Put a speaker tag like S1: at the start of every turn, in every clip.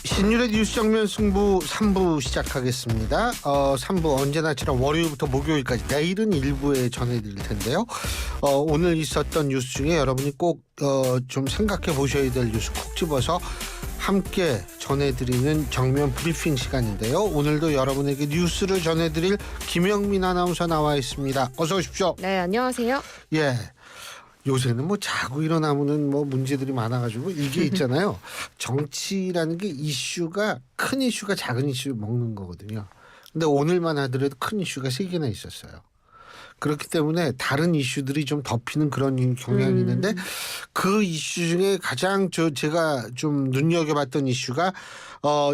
S1: 신율의 뉴스 정면 승부 3부 시작하겠습니다. 3부 언제나처럼 월요일부터 목요일까지 내일은 일부에 전해드릴 텐데요. 오늘 있었던 뉴스 중에 여러분이 꼭 좀 생각해 보셔야 될 뉴스 콕 집어서 함께 전해드리는 정면 브리핑 시간인데요. 오늘도 여러분에게 뉴스를 전해드릴 김영민 아나운서 나와 있습니다. 어서 오십시오.
S2: 네, 안녕하세요.
S1: 예. 요새는 뭐 자고 일어나면은 뭐 문제들이 많아가지고 이게 있잖아요. 정치라는 게 이슈가 큰 이슈가 작은 이슈 먹는 거거든요. 근데 오늘만 하더라도 큰 이슈가 3개나 있었어요. 그렇기 때문에 다른 이슈들이 좀 덮이는 그런 경향이 있는데 그 이슈 중에 가장 제가 좀 눈여겨봤던 이슈가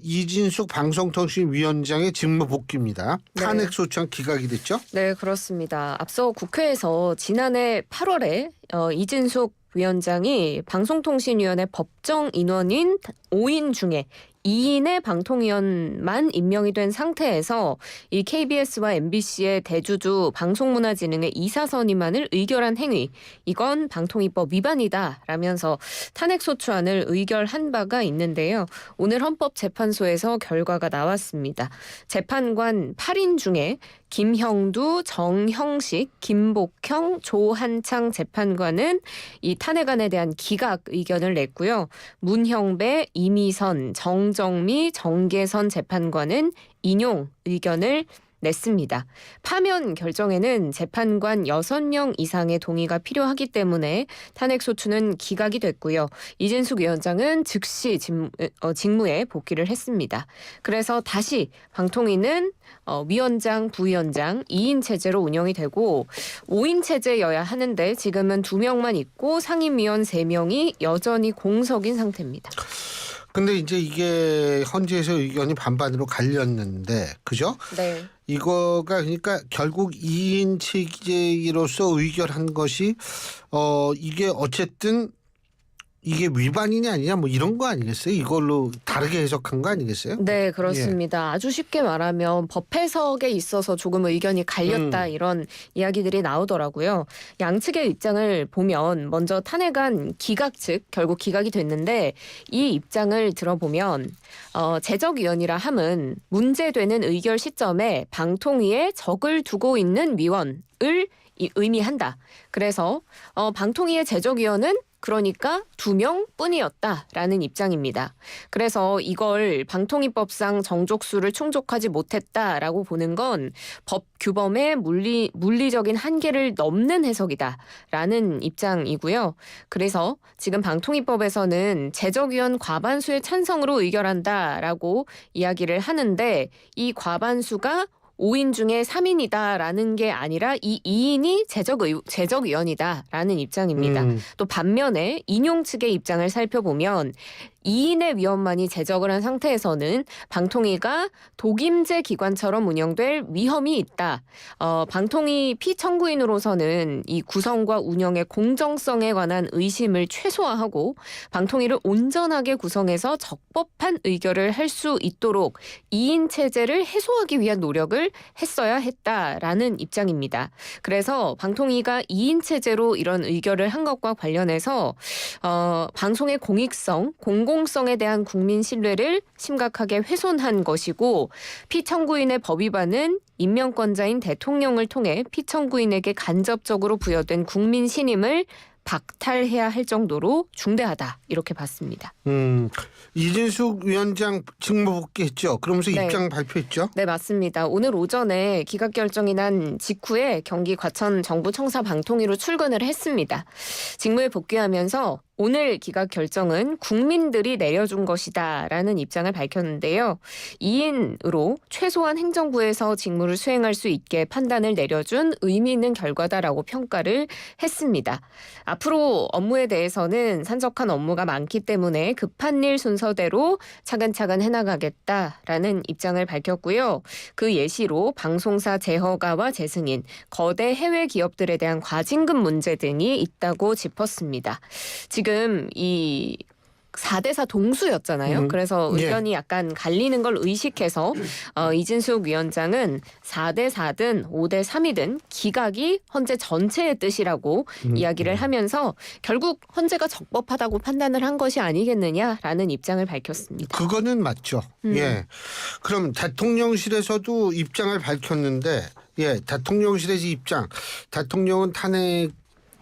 S1: 이진숙 방송통신위원장의 직무 복귀입니다.
S2: 네.
S1: 탄핵 소추안 기각이 됐죠?
S2: 네, 그렇습니다. 앞서 국회에서 지난해 8월에 이진숙 위원장이 방송통신위원회 법정 인원인 5인 중에 2인의 방통위원만 임명이 된 상태에서 이 KBS와 MBC의 대주주 방송문화진흥회 이사 선임안을 의결한 행위, 이건 방통위법 위반이다라면서 탄핵소추안을 의결한 바가 있는데요. 오늘 헌법재판소에서 결과가 나왔습니다. 재판관 8인 중에 김형두, 정형식, 김복형, 조한창 재판관은 이 탄핵안에 대한 기각 의견을 냈고요. 문형배, 이미선, 정정미, 정계선 재판관은 인용 의견을 냈습니다. 파면 결정에는 재판관 6명 이상의 동의가 필요하기 때문에 탄핵소추는 기각이 됐고요. 이진숙 위원장은 즉시 직무에 복귀를 했습니다. 그래서 다시 방통위는 위원장, 부위원장 2인 체제로 운영이 되고 5인 체제여야 하는데 지금은 2명만 있고 상임위원 3명이 여전히 공석인 상태입니다.
S1: 근데 이제 이게 헌재에서 의견이 반반으로 갈렸는데, 그죠?
S2: 네.
S1: 이거가 그러니까 결국 2인 체제로서 의결한 것이 이게 어쨌든 이게 위반이냐 아니냐 뭐 이런 거 아니겠어요? 이걸로 다르게 해석한 거 아니겠어요?
S2: 네, 그렇습니다. 아주 쉽게 말하면 법 해석에 있어서 조금 의견이 갈렸다 이런 이야기들이 나오더라고요. 양측의 입장을 보면 먼저 탄핵안 기각 측 결국 기각이 됐는데 이 입장을 들어보면 제적위원이라 함은 문제되는 의결 시점에 방통위에 적을 두고 있는 위원을 의미한다. 그래서 방통위의 제적위원은 그러니까 2명뿐이었다라는 입장입니다. 그래서 이걸 방통위법상 정족수를 충족하지 못했다라고 보는 건 법 규범의 물리적인 한계를 넘는 해석이다라는 입장이고요. 그래서 지금 방통위법에서는 제적위원 과반수의 찬성으로 의결한다라고 이야기를 하는데 이 과반수가 5인 중에 3인이다라는 게 아니라 이 2인이 제적위원이다라는 입장입니다. 또 반면에 인용 측의 입장을 살펴보면 2인의 위원만이 제적을 한 상태에서는 방통위가 독임제 기관처럼 운영될 위험이 있다. 방통위 피청구인으로서는 이 구성과 운영의 공정성에 관한 의심을 최소화하고 방통위를 온전하게 구성해서 적법한 의결을 할 수 있도록 2인 체제를 해소하기 위한 노력을 했어야 했다라는 입장입니다. 그래서 방통위가 2인 체제로 이런 의결을 한 것과 관련해서 방송의 공익성, 공공성에 대한 국민 신뢰를 심각하게 훼손한 것이고 피청구인의 법 위반은 임명권자인 대통령을 통해 피청구인에게 간접적으로 부여된 국민 신임을 박탈해야 할 정도로 중대하다 이렇게 봤습니다.
S1: 이진숙 위원장 직무 복귀했죠. 그러면서
S2: 네.
S1: 입장 발표했죠.
S2: 네, 맞습니다. 오늘 오전에 기각 결정이 난 직후에 경기 과천 정부 청사 방통위로 출근을 했습니다. 직무에 복귀하면서 오늘 기각 결정은 국민들이 내려준 것이다라는 입장을 밝혔는데요. 2인으로 최소한 행정부에서 직무를 수행할 수 있게 판단을 내려준 의미 있는 결과다라고 평가를 했습니다. 앞으로 업무에 대해서는 산적한 업무가 많기 때문에 급한 일 순서대로 차근차근 해나가겠다라는 입장을 밝혔고요. 그 예시로 방송사 재허가와 재승인, 거대 해외 기업들에 대한 과징금 문제 등이 있다고 짚었습니다. 지금 이 4대4 동수였잖아요. 그래서
S1: 예.
S2: 의견이 약간 갈리는 걸 의식해서 이진숙 위원장은 4대4든 5대3이든 기각이 헌재 전체의 뜻이라고 이야기를 하면서 결국 헌재가 적법하다고 판단을 한 것이 아니겠느냐라는 입장을 밝혔습니다.
S1: 그거는 맞죠. 예. 그럼 대통령실에서도 입장을 밝혔는데, 예, 대통령실에서 입장. 대통령은 탄핵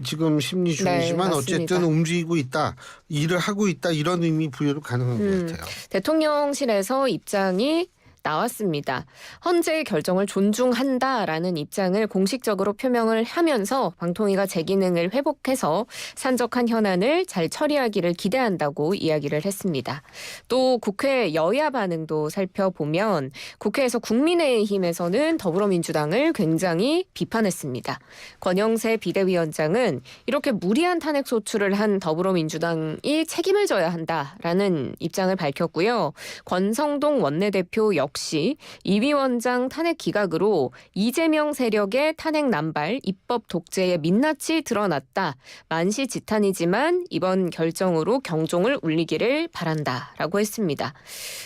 S1: 지금 심리 중이지만
S2: 네,
S1: 어쨌든
S2: 맞습니다.
S1: 움직이고 있다, 일을 하고 있다, 이런 의미 부여도 가능한 것 같아요.
S2: 대통령실에서 입장이 나왔습니다. 헌재의 결정을 존중한다라는 입장을 공식적으로 표명을 하면서 방통위가 제 기능을 회복해서 산적한 현안을 잘 처리하기를 기대한다고 이야기를 했습니다. 또 국회 여야 반응도 살펴보면 국회에서 국민의힘에서는 더불어민주당을 굉장히 비판했습니다. 권영세 비대위원장은 이렇게 무리한 탄핵 소추를 한 더불어민주당이 책임을 져야 한다라는 입장을 밝혔고요. 권성동 원내대표 역시 이 위원장 탄핵 기각으로 이재명 세력의 탄핵 남발, 입법 독재의 민낯이 드러났다. 만시지탄이지만 이번 결정으로 경종을 울리기를 바란다라고 했습니다.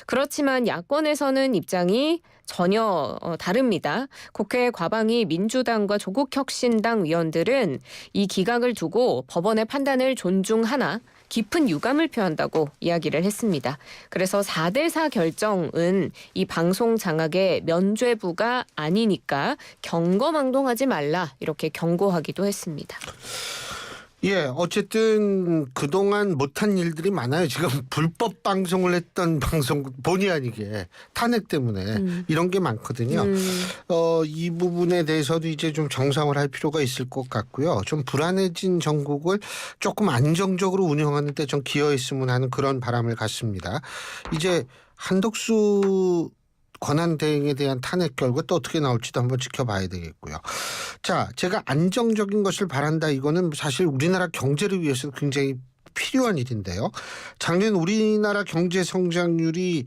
S2: 그렇지만 야권에서는 입장이 전혀 다릅니다. 국회 과방위 민주당과 조국혁신당 위원들은 이 기각을 두고 법원의 판단을 존중하나 깊은 유감을 표한다고 이야기를 했습니다. 그래서 4대4 결정은 이 방송 장악의 면죄부가 아니니까 경거망동하지 말라 이렇게 경고하기도 했습니다.
S1: 예, 어쨌든 그동안 못한 일들이 많아요. 지금 불법 방송을 했던 방송 본의 아니게 탄핵 때문에 이런 게 많거든요. 이 부분에 대해서도 이제 좀 정상화할 필요가 있을 것 같고요. 좀 불안해진 전국을 조금 안정적으로 운영하는 데 좀 기여했으면 하는 그런 바람을 갖습니다. 이제 한덕수 권한대행에 대한 탄핵 결과 또 어떻게 나올지도 한번 지켜봐야 되겠고요. 자, 제가 안정적인 것을 바란다, 이거는 사실 우리나라 경제를 위해서 굉장히 필요한 일인데요. 작년 우리나라 경제 성장률이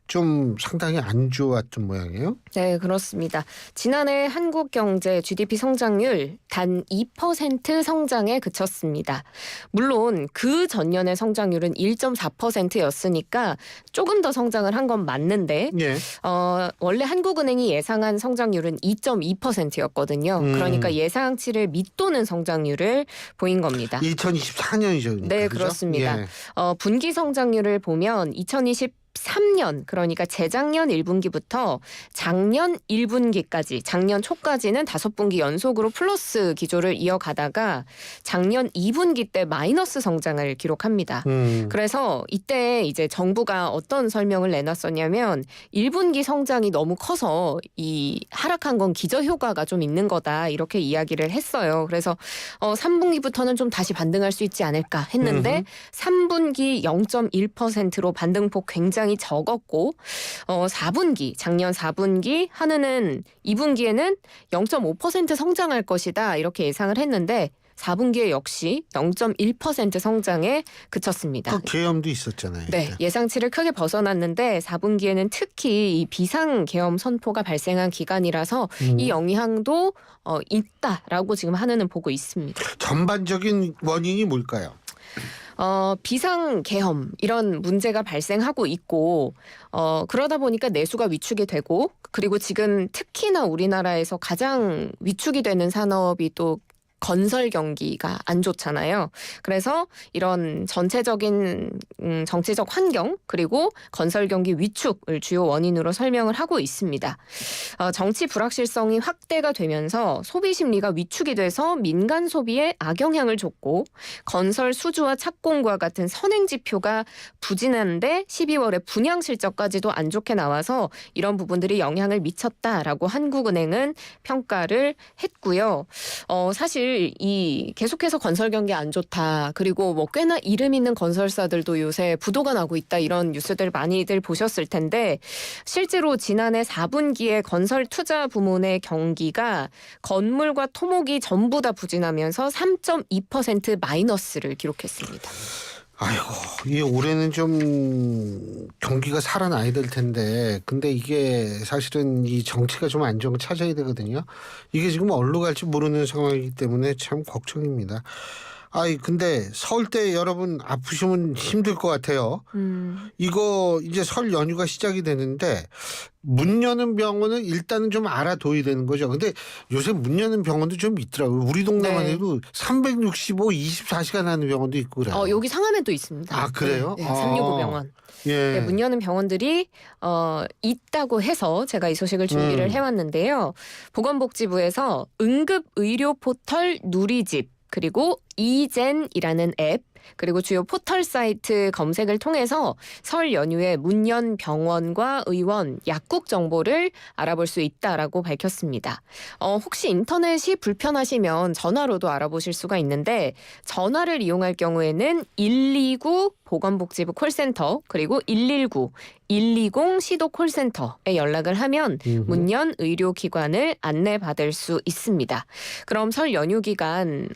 S1: 좀 상당히 안 좋았던 모양이에요.
S2: 네, 그렇습니다. 지난해 한국 경제 GDP 성장률 단 2% 성장에 그쳤습니다. 물론 그 전년의 성장률은 1.4%였으니까 조금 더 성장을 한 건 맞는데
S1: 예.
S2: 원래 한국은행이 예상한 성장률은 2.2%였거든요. 그러니까 예상치를 밑도는 성장률을 보인 겁니다.
S1: 2024년이죠. 그러니까.
S2: 네,
S1: 그죠?
S2: 그렇습니다.
S1: 예.
S2: 분기 성장률을 보면 2023년 그러니까 재작년 1분기부터 작년 1분기까지 작년 초까지는 5분기 연속으로 플러스 기조를 이어가다가 작년 2분기 때 마이너스 성장을 기록합니다. 그래서 이때 이제 정부가 어떤 설명을 내놨었냐면 1분기 성장이 너무 커서 이 하락한 건 기저효과가 좀 있는 거다 이렇게 이야기를 했어요. 그래서 3분기부터는 좀 다시 반등할 수 있지 않을까 했는데 3분기 0.1%로 반등폭 굉장히 적었고 4분기 작년 4분기 한은은 2분기에는 0.5% 성장할 것이다 이렇게 예상을 했는데 4분기에 역시 0.1% 성장에 그쳤습니다.
S1: 그 계엄도 있었잖아요.
S2: 네, 예상치를 크게 벗어났는데 4분기에는 특히 이 비상계엄 선포가 발생한 기간이라서 이 영향도 있다라고 지금 한은은 보고 있습니다.
S1: 전반적인 원인이 뭘까요?
S2: 비상계엄 이런 문제가 발생하고 있고 그러다 보니까 내수가 위축이 되고 그리고 지금 특히나 우리나라에서 가장 위축이 되는 산업이 또 건설 경기가 안 좋잖아요. 그래서 이런 전체적인 정치적 환경 그리고 건설 경기 위축을 주요 원인으로 설명을 하고 있습니다. 정치 불확실성이 확대가 되면서 소비 심리가 위축이 돼서 민간 소비에 악영향을 줬고 건설 수주와 착공과 같은 선행 지표가 부진한데 12월에 분양 실적까지도 안 좋게 나와서 이런 부분들이 영향을 미쳤다라고 한국은행은 평가를 했고요. 사실 이 계속해서 건설 경기 안 좋다. 그리고 뭐 꽤나 이름 있는 건설사들도 요새 부도가 나고 있다. 이런 뉴스들 많이들 보셨을 텐데 실제로 지난해 4분기에 건설 투자 부문의 경기가 건물과 토목이 전부 다 부진하면서 3.2% 마이너스를 기록했습니다.
S1: 아이고, 이 올해는 좀 경기가 살아나야 될 텐데, 근데 이게 사실은 이 정치가 좀 안정을 찾아야 되거든요. 이게 지금 어디로 갈지 모르는 상황이기 때문에 참 걱정입니다. 아이 근데 서울대 여러분 아프시면 힘들 것 같아요. 이거 이제 설 연휴가 시작이 되는데 문 여는 병원은 일단은 좀 알아둬야 되는 거죠. 근데 요새 문 여는 병원도 좀 있더라고요. 우리 동네만
S2: 네.
S1: 해도 365 24시간 하는 병원도 있고 그래요.
S2: 여기 상암에도 있습니다.
S1: 아, 그래요?
S2: 네, 365 병원.
S1: 예.
S2: 네, 문 여는 병원들이 있다고 해서 제가 이 소식을 준비를 해왔는데요. 보건복지부에서 응급의료 포털 누리집 그리고 이젠이라는 앱 그리고 주요 포털 사이트 검색을 통해서 설 연휴에 문연 병원과 의원, 약국 정보를 알아볼 수 있다라고 밝혔습니다. 혹시 인터넷이 불편하시면 전화로도 알아보실 수가 있는데 전화를 이용할 경우에는 129 보건복지부 콜센터 그리고 119, 120 시도 콜센터에 연락을 하면 문연 의료기관을 안내받을 수 있습니다. 그럼 설 연휴 기간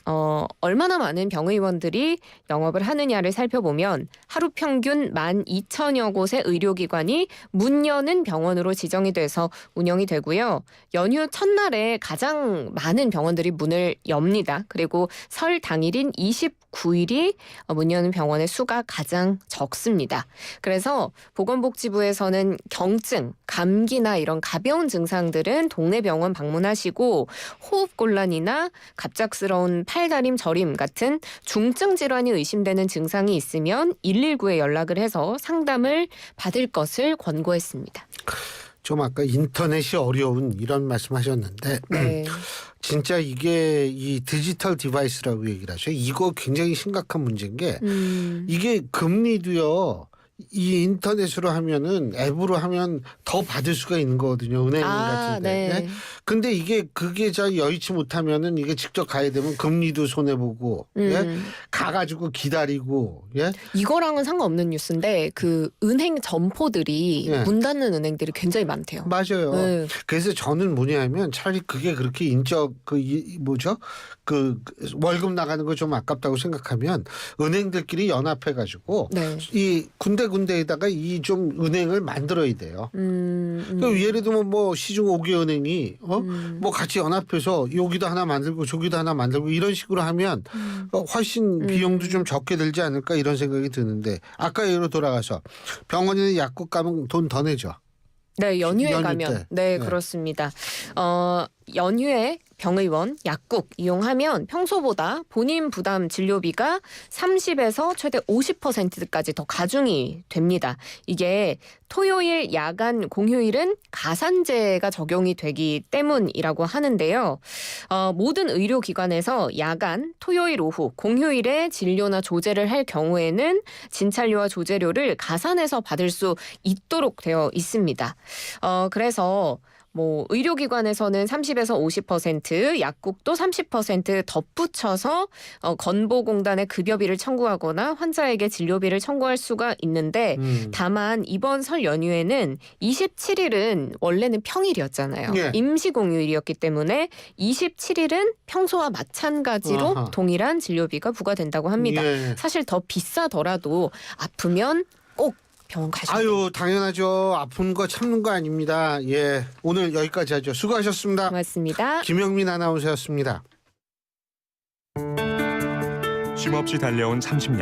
S2: 얼마나 많은 병의원들이 영업을 하느냐를 살펴보면 하루 평균 12,000여 곳의 의료기관이 문 여는 병원으로 지정이 돼서 운영이 되고요. 연휴 첫날에 가장 많은 병원들이 문을 엽니다. 그리고 설 당일인 29일이 문 여는 병원의 수가 가장 적습니다. 그래서 보건복지부에서는 경증, 감기나 이런 가벼운 증상들은 동네 병원 방문하시고 호흡곤란이나 갑작스러운 팔다림, 저림 같은 중증 질환이 의심되는 증상이 있으면 119에 연락을 해서 상담을 받을 것을 권고했습니다.
S1: 좀 아까 인터넷이 어려운 이런 말씀하셨는데
S2: 네.
S1: 진짜 이게 이 디지털 디바이스라고 얘기를 하죠. 이거 굉장히 심각한 문제인 게 이게 금리도요. 이 인터넷으로 하면은 앱으로 하면 더 받을 수가 있는 거거든요. 은행 같은데.
S2: 네.
S1: 근데 그게 잘 여의치 못하면은 이게 직접 가야 되면 금리도 손해 보고 가가지고 기다리고
S2: 이거랑은 상관없는 뉴스인데 그 은행 점포들이 문 닫는 은행들이 굉장히 많대요.
S1: 맞아요.
S2: 네.
S1: 그래서 저는 뭐냐면 차라리 그게 그렇게 인적 그 월급 나가는 거 좀 아깝다고 생각하면 은행들끼리 연합해가지고
S2: 네.
S1: 이 군데군데에다가 이 좀 은행을 만들어야 돼요. 그러니까 예를 들면 뭐 시중 5개 은행이 뭐 같이 연합해서 여기도 하나 만들고 저기도 하나 만들고 이런 식으로 하면 훨씬 비용도 좀 적게 들지 않을까 이런 생각이 드는데 아까 예로 돌아가서 병원이나 약국 가면 돈 더 내죠.
S2: 네, 연휴에
S1: 연휴
S2: 가면
S1: 때.
S2: 네,
S1: 네.
S2: 그렇습니다. 연휴에 병의원, 약국 이용하면 평소보다 본인 부담 진료비가 30에서 최대 50%까지 더 가중이 됩니다. 이게 토요일, 야간, 공휴일은 가산제가 적용이 되기 때문이라고 하는데요. 모든 의료기관에서 야간, 토요일 오후, 공휴일에 진료나 조제를 할 경우에는 진찰료와 조제료를 가산해서 받을 수 있도록 되어 있습니다. 그래서 뭐 의료기관에서는 30에서 50%, 약국도 30% 덧붙여서 건보공단에 급여비를 청구하거나 환자에게 진료비를 청구할 수가 있는데 다만 이번 설 연휴에는 27일은 원래는 평일이었잖아요.
S1: 예.
S2: 임시공휴일이었기 때문에 27일은 평소와 마찬가지로
S1: 아하.
S2: 동일한 진료비가 부과된다고 합니다.
S1: 예.
S2: 사실 더 비싸더라도 아프면 꼭 병원 가셔야 돼요.
S1: 아유 당연하죠. 아픈 거 참는 거 아닙니다. 예, 오늘 여기까지 하죠. 수고하셨습니다.
S2: 고맙습니다.
S1: 김영민 아나운서였습니다.
S3: 쉼없이 달려온 30년.